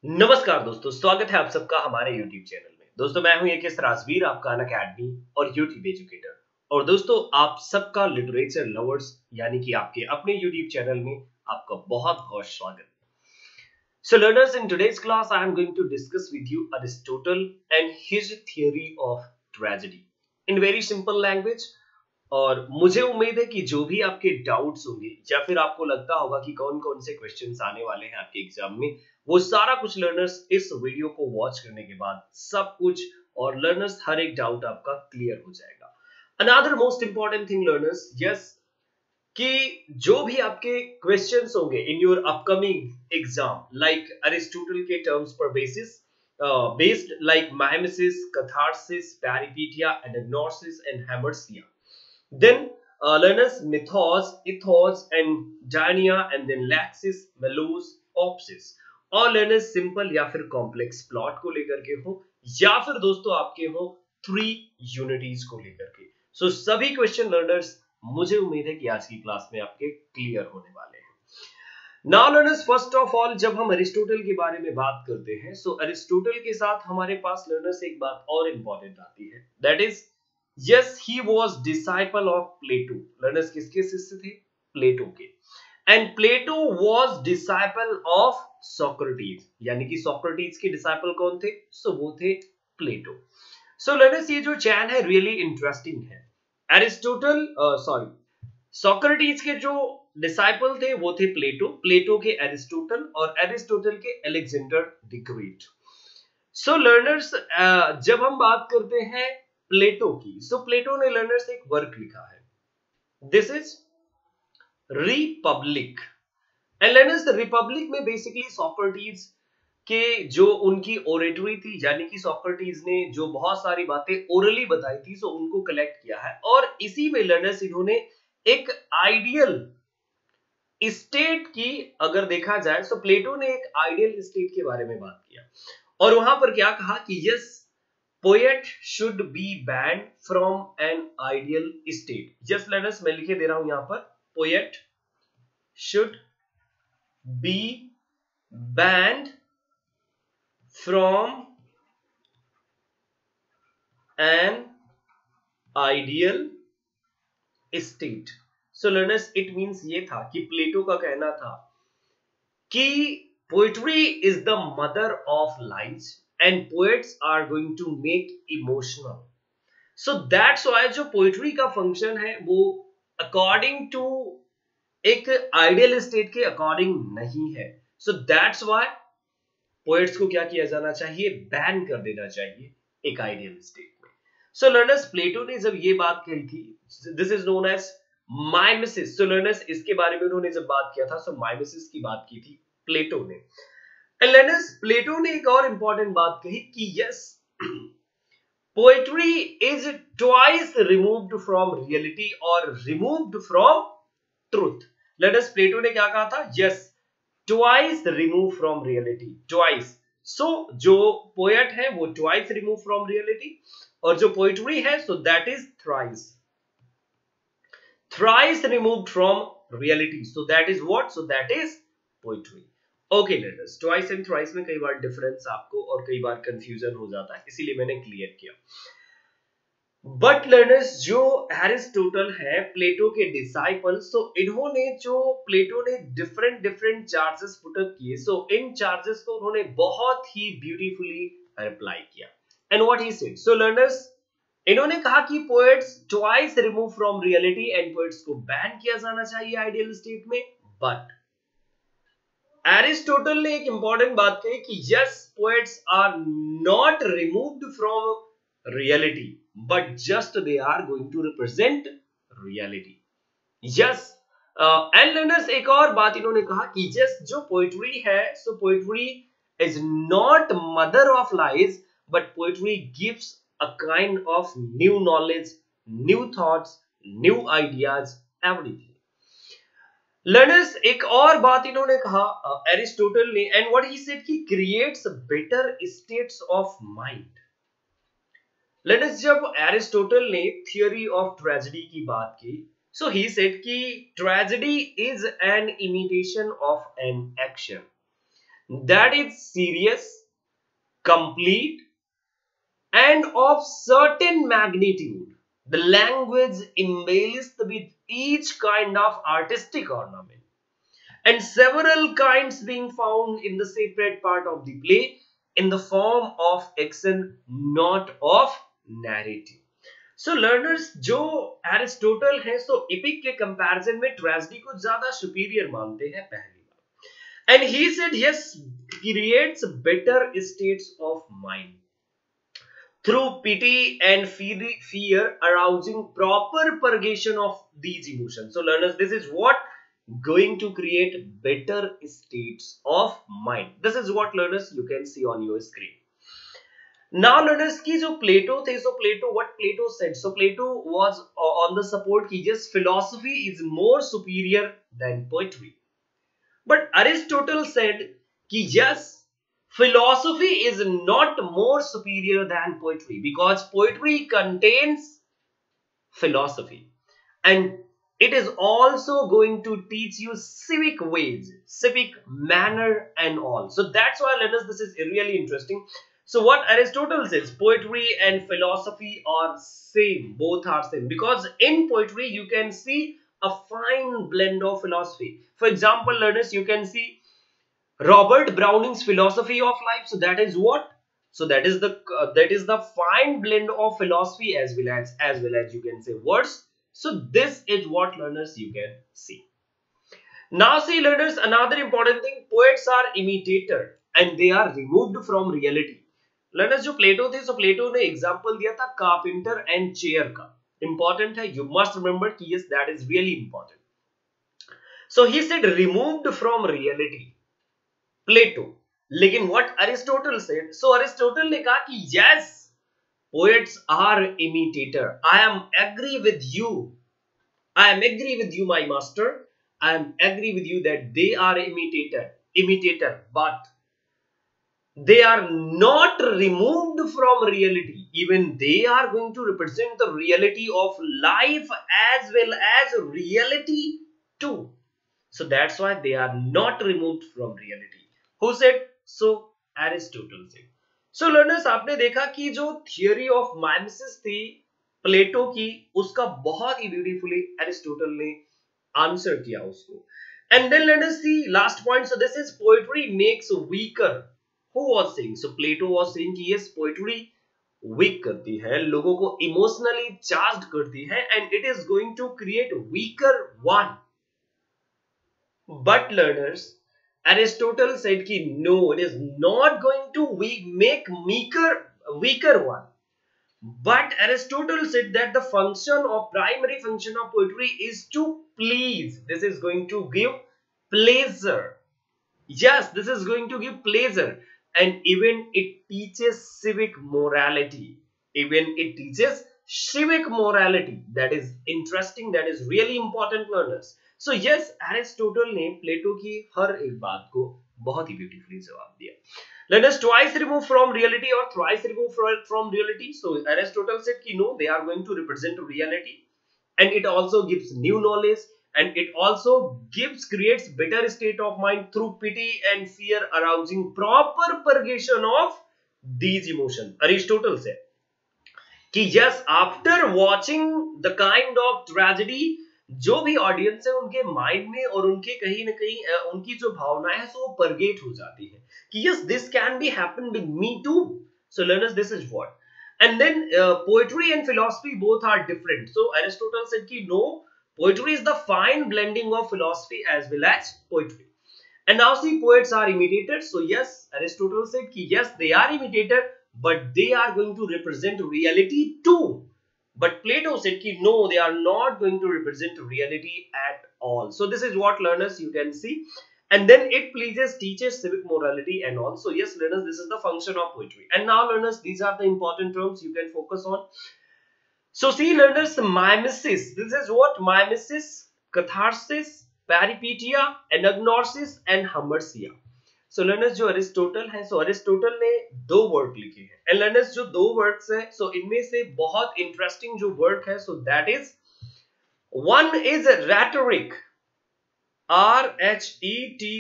नमस्कार दोस्तों, स्वागत है आप सबका हमारे YouTube चैनल में। दोस्तों मैं हूं यकेश राजवीर, आपका अन अकेडमी और YouTube एजुकेटर। और दोस्तों आप सबका लिटरेचर लवर्स यानी कि आपके अपने YouTube चैनल में आपका बहुत बहुत स्वागत है। So learners, in today's class I am going to discuss with you Aristotle and his theory of tragedy in very simple language। और मुझे उम्मीद है कि जो भी आपके डाउट्स होंगे या फिर आपको लगता होगा कि कौन कौन से क्वेश्चंस आने वाले हैं आपके एग्जाम में, वो सारा कुछ लर्नर्स इस वीडियो को वॉच करने के बाद सब कुछ और लर्नर्स हर एक डाउट आपका क्लियर हो जाएगा। Another most important thing learners, yes, कि जो भी आपके क्वेश्चंस होंगे in your upcoming exam like Aristotle के टर्म्स पर based like mimesis, catharsis, peripeteia, anagnorisis and hamartia. Then learners mythos, ethos and Diana, and then laxis, melos, opsis। और learners simple या फिर complex plot को लेकर के हो या फिर दोस्तों आपके हो थ्री यूनिटीज को लेकर के। सो सभी क्वेश्चन लर्नर्स मुझे उम्मीद है कि आज की क्लास में आपके क्लियर होने वाले हैं। Now learners, first of all जब हम अरिस्टोटल के बारे में बात करते हैं, सो अरिस्टोटल के साथ हमारे पास लर्नर्स एक बात और इंपॉर्टेंट आती है, that is yes, he was disciple of Plato। Learners किसके शिष्य थे? प्लेटो के। And Plato was disciple of Socrates, यानी कि सोक्रेटिस के डिसाइपल कौन थे? सो वो थे प्लेटो। सो लर्नर्स ये जो चैन है रियली इंटरेस्टिंग है। एरिस्टोटल सोक्रेटिस के जो डिसाइपल थे वो थे प्लेटो, प्लेटो के एरिस्टोटल और एरिस्टोटल के Alexander the great. So learners जब हम बात करते हैं प्लेटो की, सो प्लेटो ने लर्नर्स एक वर्क लिखा है, this is Republic. And learners Republic में बेसिकली सोक्रेटिस के जो उनकी ओरेटरी थी, यानी कि सोक्रेटिस ने जो बहुत सारी बातें ओरली बताई थी, सो उनको कलेक्ट किया है और इसी में लर्नर्स इन्होंने एक आइडियल स्टेट की, अगर देखा जाए तो प्लेटो ने एक आइडियल स्टेट के बारे में बात किया और वहां पर क्या कहा कि yes, poet should be banned from an ideal state. Just learners मैं लिखे दे रहा हूं यहां पर, poet should be banned from an ideal state. So learners it means ये था कि प्लेटो का कहना था कि poetry is the mother of lines and poets are going to make emotional। so that's why जो पोइट्री का फंक्शन है वो अकॉर्डिंग टू एक आइडियल स्टेट के अकॉर्डिंग नहीं है। so that's why पोएट्स को क्या किया जाना चाहिए? बैन कर देना चाहिए एक आइडियल स्टेट में। so learners, प्लेटो ने जब ये बात कही थी, this is known as mimesis. so learners, इसके बारे में उन्होंने जब बात किया था, so माइमेसिस की बात की थी प्लेटो ने। And learners, प्लेटो ने एक और इंपॉर्टेंट बात कही कि yes, poetry is twice removed from reality और removed from truth. Let's, Plato ने क्या कहा था? Yes, twice remove from reality, twice. So जो पोएट है वो ट्वाइस रिमूव फ्रॉम रियलिटी और जो पोएट्री है so that is thrice, thrice removed from reality, so that is what? So that is poetry. Okay learners, twice and thrice में कई बार difference आपको और कई बार कंफ्यूजन हो जाता है, इसीलिए मैंने क्लियर किया। बट लर्नर्स, जो एरिस्टोटल है प्लेटो के डिसाइपल, सो इन्होंने जो प्लेटो ने different different charges put up किए, सो इन चार्जेस को उन्होंने बहुत ही ब्यूटीफुली रिप्लाई किया। And what he said? So learners, इन्होंने कहा कि poets twice remove from reality and poets को बैन किया जाना चाहिए आइडियल स्टेट में। बट एरिस्टोटल ने एक इंपॉर्टेंट बात कही कि yes, poets are not removed from reality but just they are going to represent reality. Yes, and learners, एक और बात इन्होंने कहा कि जस्ट जो पोएट्री है, so poetry is not mother of lies but poetry gives a kind of new knowledge, new thoughts, new ideas, everything. Learners, एक और बात इन्होंने कहा एरिस्टोटल ने, एंड व्हाट ही सेड कि creates better states of mind. Learners, जब Aristotle ने theory of tragedy की बात की, सो ही सेड कि tragedy is an imitation of an action. that is serious, complete, and of certain magnitude. The language embellished with each kind of artistic ornament, and several kinds being found in the separate part of the play in the form of action, not of narrative. So learners, जो Aristotle है so epic के comparison में tragedy को ज्यादा superior मानते हैं पहली बार, and he said yes creates better states of mind through pity and fear arousing proper purgation of these emotions. So learners, this is what going to create better states of mind. This is what learners you can see on your screen. Now learners, ki jo Plato the, so Plato, what Plato said, so Plato was on the support ki just philosophy is more superior than poetry. But Aristotle said ki yes, philosophy is not more superior than poetry because poetry contains philosophy and it is also going to teach you civic ways, civic manner and all. So that's why learners, this is really interesting. So what Aristotle says, poetry and philosophy are same, both are same, because in poetry you can see a fine blend of philosophy. For example, learners, you can see Robert Browning's philosophy of life. So that is what? So that is the fine blend of philosophy as well as you can say words. So this is what learners you can see. Now see learners, another important thing, poets are imitator and they are removed from reality. Learners, जो प्लेटो थे, so प्लेटो ने example दिया था carpenter and chair का. Important है, you must remember कि yes, that is really important. So he said removed from reality. प्लेटो. लेकिन what Aristotle said, so Aristotle ने कहा कि yes, poets are imitator. I am agree with you. I am agree with you, my master. I am agree with you that they are imitator, but they are not removed from reality. Even they are going to represent the reality of life as well as reality too. So that's why they are not removed from reality. Who said? So Aristotle said. So learners, आपने देखा कि जो theory of माइमेसिस थी प्लेटो की, उसका बहुत ही beautifully Aristotle ने आंसर किया उसको. And then let us see last point. So this is poetry makes weaker. Who was saying? So Plato was saying कि yes, poetry weak करती है, लोगों को emotionally charged करती है, and it is going to create weaker one. But learners, Aristotle said कि no, it is not going to make weaker one. But Aristotle said that the function or primary function of poetry is to please. This is going to give pleasure. Yes, this is going to give pleasure. And even it teaches civic morality. Even it teaches civic morality. That is interesting. That is really important, learners. So yes, Aristotle ने प्लेटो की हर एक बात को बहुत ही beautifully जवाब दिया. Let us twice remove from reality or thrice remove from reality. So Aristotle said कि no, they are going to represent reality, and it also gives new knowledge, and it also creates better state of mind through pity and fear arousing proper purgation of these emotions. Aristotle said कि yes, after watching the kind of tragedy, जो भी audience है उनके mind में और उनके कहीं ना कहीं उनकी जो भावनाएं है सो वो परगेट हो जाती है कि yes, this can be happen with me too. So learners, this is what. And then poetry and philosophy both are different. So Aristotle said कि no, poetry is the fine blending of philosophy as well as poetry. And now see, poets are imitators. So yes, Aristotle said कि yes, they are imitator, but they are going to represent reality too. But Plato said कि no, they are not going to represent reality at all. So this is what learners you can see. And then it pleases, teaches civic morality and all. So yes, learners, this is the function of poetry. And now learners, these are the important terms you can focus on. So see learners, mimesis. This is what? Mimesis, catharsis, peripeteia, anagnosis and hamartia. So learners, जो Aristotle है, सो Aristotle ने दो work लिखे हैं. And learners, जो दो works है, सो इनमें से बहुत इंटरेस्टिंग जो वर्क है, so that is one is rhetoric R-H-E-T-O-R-I-C,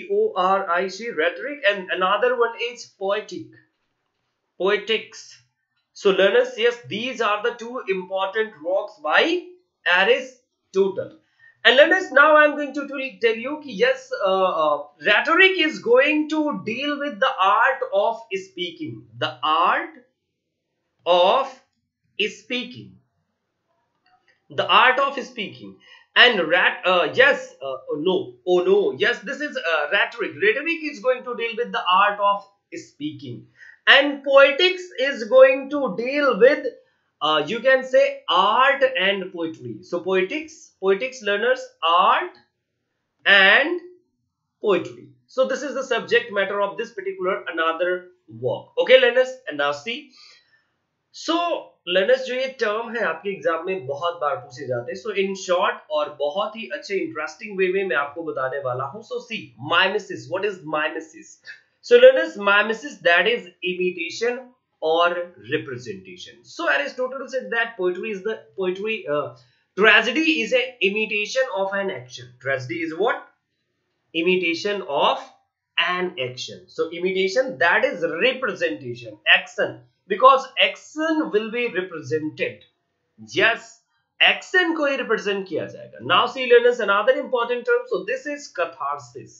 rhetoric, and another one is poetics. So learners, yes, these are the two important works by Aristotle. And learners, now I'm going to tell you, yes, rhetoric is going to deal with the art of speaking. The art of speaking. The art of speaking. And yes, this is rhetoric is going to deal with the art of speaking, and poetics is going to deal with you can say art and poetry. So poetics learners, art and poetry. So this is the subject matter of this particular another work. Okay learners, and now see, so learners, जो ये term है आपके exam में बहुत बार पूछे जाते हैं, सो in short और बहुत ही अच्छे इंटरेस्टिंग वे में मैं आपको बताने वाला हूं. So see, mimesis. What is mimesis? So learners, mimesis, that is imitation or representation. So Aristotle said that tragedy is an imitation of an action. Tragedy is what? Imitation of an action. So imitation, that is representation, action, because action will be represented. Yes, action को ही represent किया जाएगा. Now see learners, another important term. So this is catharsis.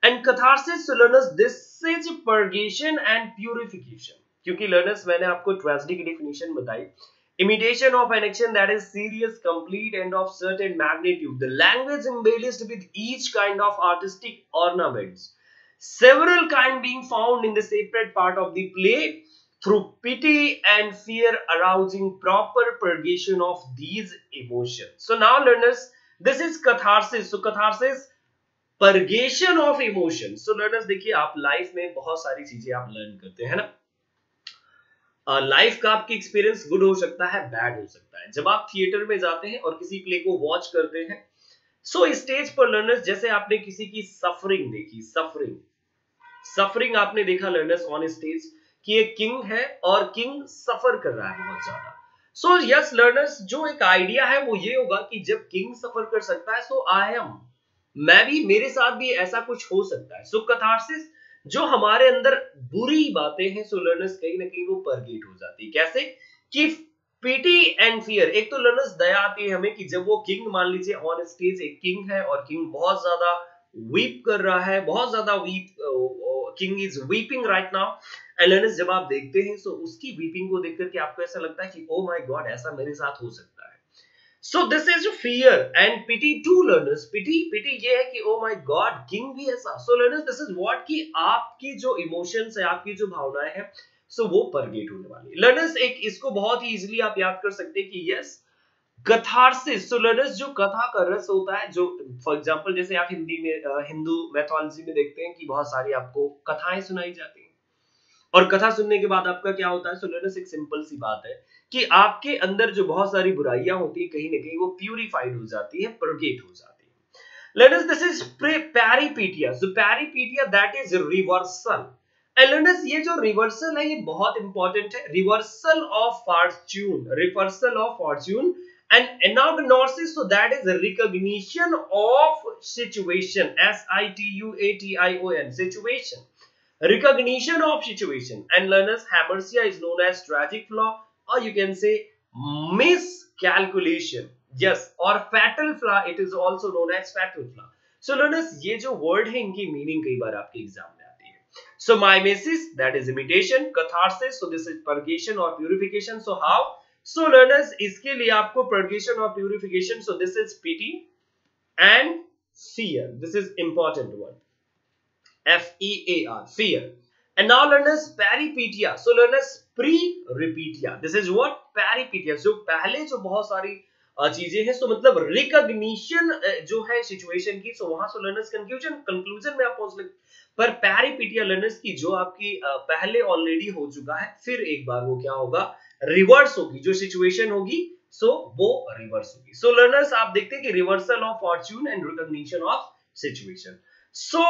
And catharsis, so learners, this is purgation and purification. क्योंकि learners, मैंने आपको tragedy की definition बताई. Imitation of an action that is serious, complete, and of certain magnitude. The language embellished with each kind of artistic ornaments. Several kind being found in the separate part of the play, through pity and fear arousing proper purgation of these emotions. So now learners, this is catharsis. So catharsis, purgation of emotions. So learners, देखिए आप life में बहुत सारी चीजें आप learn करते हैं ना. लाइफ का आपकी एक्सपीरियंस गुड हो सकता है, बैड हो सकता है. जब आप थिएटर में जाते हैं और किसी प्ले को वॉच करते हैं, सो स्टेज पर लर्नर्स, जैसे आपने किसी की सफरिंग देखी, सफरिंग आपने देखा लर्नर्स ऑन स्टेज, कि एक किंग है और किंग सफर कर रहा है बहुत ज्यादा. सो यस लर्नर्स, जो एक आइडिया है वो ये होगा कि जब किंग सफर कर सकता है, सो मैं भी, मेरे साथ भी ऐसा कुछ हो सकता है. सो कैथार्सिस, जो हमारे अंदर बुरी बातें हैं, सो लर्नर्स कहीं ना कहीं वो परगेट हो जाती है. कैसे? कि पिटी एंड फियर. एक तो लर्नर्स दया आती है हमें कि जब वो किंग, मान लीजिए ऑन स्टेज एक किंग है और किंग बहुत ज्यादा वीप कर रहा है, बहुत ज्यादा weep, king is weeping right now. And learners, जब आप देखते हैं सो उसकी वीपिंग को देख करके आपको ऐसा लगता है कि ओ माय गॉड, ऐसा मेरे साथ हो सकता है. So this is fear and pity too learners. pity ये है कि oh my god, king भी ऐसा. So learners, this is what कि आपकी जो इमोशंस है, आपकी जो भावनाएं हैं, सो वो परगेट होने वाली है. लर्नर्स, एक इसको बहुत ही इजीली आप याद कर सकते हैं कि यस, कैथार्सिस. सो लर्नर्स, जो कथा का रस होता है, जो फॉर एग्जांपल जैसे आप हिंदी में हिंदू मैथोलॉजी में देखते हैं कि बहुत सारी आपको कथाएं सुनाई जाती हैं, और कथा सुनने के बाद आपका क्या होता है. सो लर्नर्स, एक सिंपल सी बात है कि आपके अंदर जो बहुत सारी बुराइयां होती है, कहीं ना कहीं वो प्यूरिफाइड हो जाती है, परगेट हो जाती है. Learners, this is peripeteia. So peripeteia, that is reversal. And learners, ये जो रिवर्सल है, ये बहुत इंपॉर्टेंट है. Reversal of fortune and anagnosis, so that is a recognition of situation. Situation, recognition of situation. And learners, hamartia is known as tragic flaw, or you can say miscalculation. Yes, or fatal flaw, it is also known as fatal flaw. So learners, ये जो word है, इनकी meaning कई बार आपके exam में आती है. So mimesis, that is imitation. Catharsis, so this is purgation or purification. So how? So learners, इसके लिए आपको purgation or purification, so this is pity and fear. This is important one. F-E-A-R, fear. And now learners, peripetia. So learners, pre-repetia. This is what? Peripetia. So पहले जो बहुत सारी चीजें हैं, so मतलब recognition जो है situation की, so वहां so learners conclusion में आप पहुंच लगे. पर peripetia learners की जो आपकी पहले already हो चुका है, फिर एक बार वो क्या होगा, रिवर्स होगी. जो सिचुएशन होगी, सो वो रिवर्स होगी. सो लर्नर्स, आप देखते हैं कि reversal of fortune and recognition of situation. So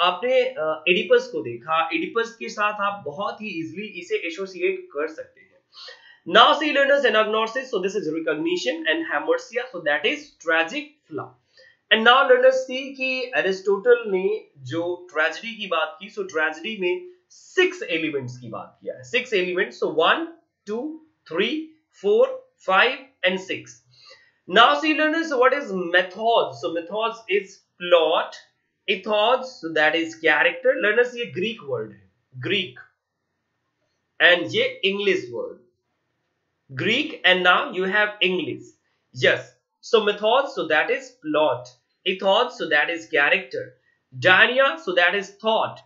आपने एडिपस को देखा, एडिपस के साथ आप बहुत ही इजीली इसे एसोसिएट कर सकते हैं. Now see learners, anagnorisis, so this is recognition, and hamartia, so that is tragic flaw. And now let us see कि एरिस्टोटल ने जो ट्रेजेडी की बात की, सो ट्रेजेडी में 6 एलिमेंट्स की बात किया है, 6 elements, so 1 2 3 4 5 and 6. Now see learners, what is methods? So methods is plot, ethos, so that is character. learners, ये Greek word है, Greek, and ये English word, Greek, and now you have English. Yes, so methods, so that is plot, ethos, so that is character, dynia, so that is thought,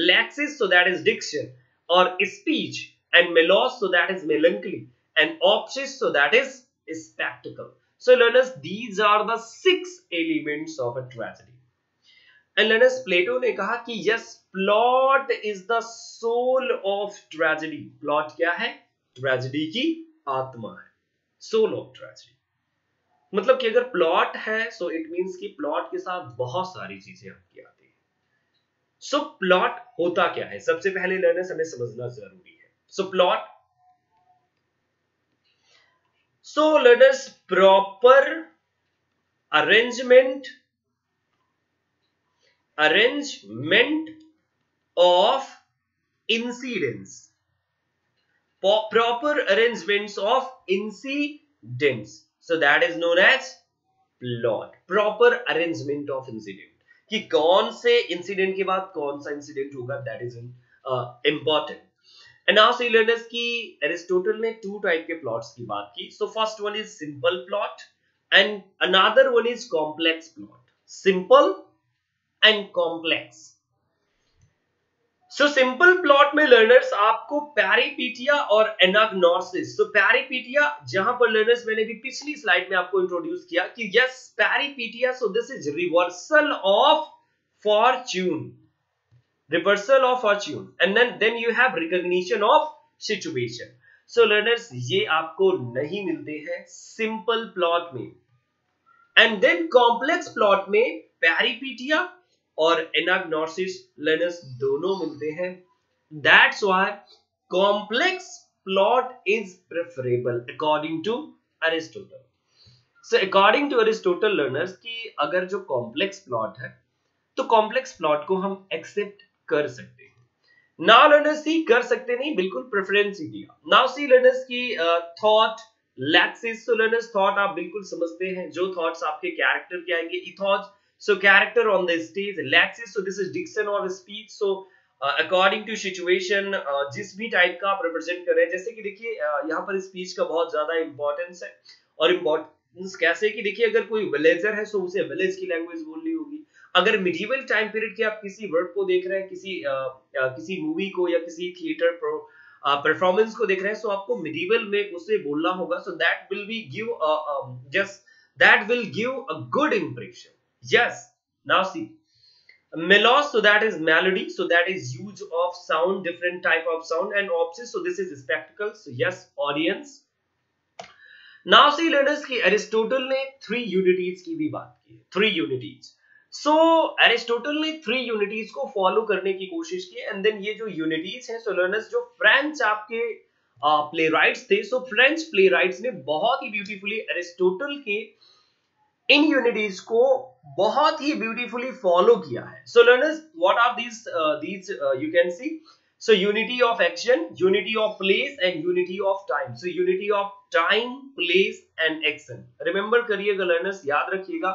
lexis, so that is diction or speech, and melos, so that is melancholy, and opsis, so that is spectacle. So learners, these are the 6 elements of a tragedy. And learners, Plato ने कहा कि yes, plot is the soul of tragedy. Plot क्या है? Tragedy की आत्मा है, soul of tragedy. मतलब कि अगर प्लॉट है सो इट मींस कि प्लॉट के साथ बहुत सारी चीजें आपकी आती हैं. सो प्लॉट होता क्या है, सबसे पहले लर्नर्स हमें समझना जरूरी है. So plot, so learners, proper arrangement of incidents, proper arrangements of incidents, so that is known as plot. proper arrangement of incident, कि कौन से इंसिडेंट के बाद कौन सा इंसिडेंट होगा, that is important. And now see learners कि Aristotle ने 2 टाइप के प्लॉट्स की बात की. So first one is simple plot and another one is complex plot. Simple and complex. So simple plot में लर्नर्स आपको पैरिपीटिया और एनाग्नोसिस. सो पैरिपीटिया, जहां पर लर्नर्स मैंने भी पिछली स्लाइड में आपको इंट्रोड्यूस किया कि yes, peripeteia, so this is reversal of fortune, reversal of fortune, and then you have recognition of situation. So learners, ये आपको नहीं मिलते हैं सिंपल प्लॉट में. एंड देन कॉम्प्लेक्स प्लॉट में पैरिपीटिया और एनाग्नोसिस लर्नर्स दोनों मिलते हैं. That's why complex plot is preferable according to Aristotle. So according to Aristotle learners कि अगर जो कॉम्प्लेक्स प्लॉट है तो कॉम्प्लेक्स प्लॉट को हम एक्सेप्ट कर सकते हैं. नाउ लर्नर्स सी, कर सकते नहीं, बिल्कुल प्रेफरेंस ही दिया. नाउ सी लर्नर्स की थॉट, लैक्सिस. सो लर्नर्स, थॉट आप बिल्कुल समझते हैं, जो थॉट्स आपके कैरेक्टर के आएंगे. Ethos, so character on the stage. lexis, so this is diction or speech. so according to situation, जिस भी टाइप का आप रिप्रेजेंट कर रहे हैं, जैसे कि देखिए यहाँ पर स्पीच का बहुत ज्यादा इंपॉर्टेंस है. और इंपॉर्टेंस कैसे कि देखिए अगर कोई विलेजर है सो उसे विलेज की लैंग्वेज बोलनी होगी. अगर मिडिवल टाइम पीरियड के आप किसी वर्ड को देख रहे हैं, किसी मूवी को या किसी थिएटर परफॉर्मेंस को देख रहे हैं, सो आपको मिडिवल में उसे बोलना होगा. So that will be give that will give a good impression. Yes, now see, melos, so that is melody, so that is use of sound, different type of sound, and opsis, so this is spectacle. So yes, audience. Now see learners कि Aristotle ने 3 unities की भी बात की है, 3 unities. सो Aristotle ने 3 unities को follow करने की कोशिश की. एंड देन ये जो यूनिटीज हैं, सो लर्नर्स, जो फ्रेंच आपके प्ले राइट्स थे, सो फ्रेंच प्ले राइट्स ने बहुत ही ब्यूटीफुली एरिस्टोटल के इन यूनिटीज को बहुत ही ब्यूटीफुली फॉलो किया है. So learners, what are these you can see. So unity of action, unity of place, and unity of time. So unity of time, place and action. Remember करिएगा learners, याद रखिएगा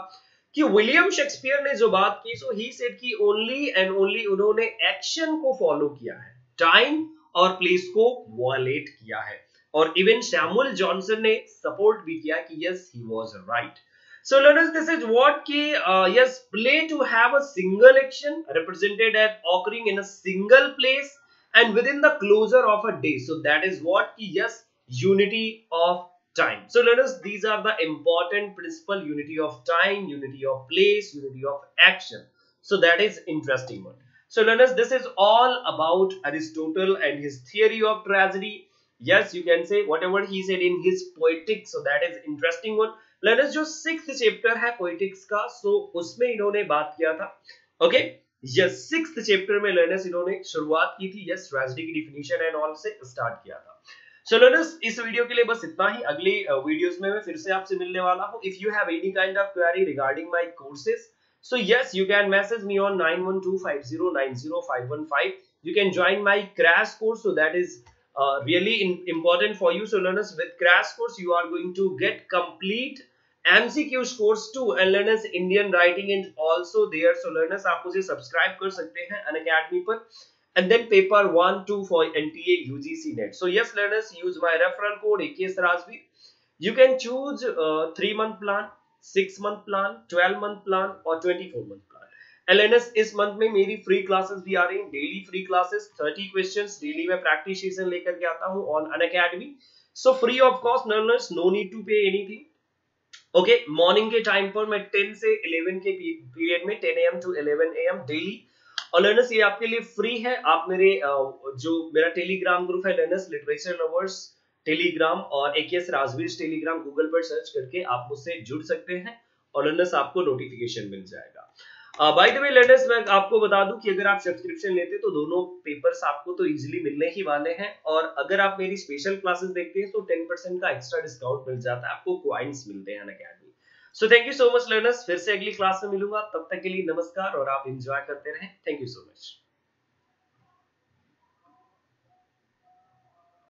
कि William Shakespeare ने जो बात की, सो ही सेड कि only and only उन्होंने एक्शन को फॉलो किया है, टाइम और प्लेस को वायलेट किया है. और इवन सैमुअल जॉनसन ने सपोर्ट भी किया कि yes, he was right. So learners, this is what ki yes, play to have a single action represented as occurring in a single place and within the closure of a day. So that is what ki yes, unity of time. So learners, these are the important principle: unity of time, unity of place, unity of action. So that is interesting one. So learners, this is all about Aristotle and his theory of tragedy. Yes, you can say whatever he said in his Poetics. So that is interesting one. Learners, जो 6th chapter है poetics का, सो उसमें इन्होंने बात किया था. Okay, yes, 6th chapter में learners इन्होंने शुरुआत की थी, यस, ट्रेजेडी की डिफिनीशन एंड ऑल से स्टार्ट किया था. सो लर्नर्स, इस वीडियो के लिए बस इतना ही। अगली वीडियोस में मैं फिर से आपसे मिलने वाला हूँ। If you have any kind of query regarding my courses, so yes, you can message me on 9125090515. You can join my crash course, so that is really important for you. So learners, with crash course you are going to get complete MCQ course too, and learners Indian writing is also there. So learners, आप मुझे subscribe कर सकते हैं Unacademy पर, and then paper 1-2 for NTA UGC NET. So yes learners, use my referral code AKS Rajveer. You can choose 3-month plan, 6-month plan, 12-month plan और 24-month plan. LNS इस month में मेरी free classes भी आ रही हैं, daily free classes, 30 questions daily में practice session लेकर के आता हूं on Unacademy. So free of cost learners, no need to pay anything. Okay, morning के टाइम पर मैं 10 से 11 के पीरियड में 10 AM to 11 AM डेली. और लर्नर्स ये आपके लिए फ्री है. आप मेरे जो मेरा टेलीग्राम ग्रुप है लर्नर्स लिटरेचर लवर्स टेलीग्राम, और AKS राजवीर टेलीग्राम गूगल पर सर्च करके आप मुझसे जुड़ सकते हैं और लर्नर्स आपको नोटिफिकेशन मिल जाएगा. बाय द वे लर्नर्स, मैं आपको बता दूं कि अगर आप सब्सक्रिप्शन लेते तो दोनों पेपर्स आपको तो इजीली मिलने ही वाले हैं, और अगर आप मेरी स्पेशल क्लासेस देखते हैं तो 10% का एक्स्ट्रा डिस्काउंट मिल जाता है, आपको कॉइन्स मिलते हैं Unacademy. So thank you so much learners, फिर से अगली क्लास में मिलूंगा. तब तक के लिए नमस्कार और आप एंजॉय करते रहें. Thank you so much.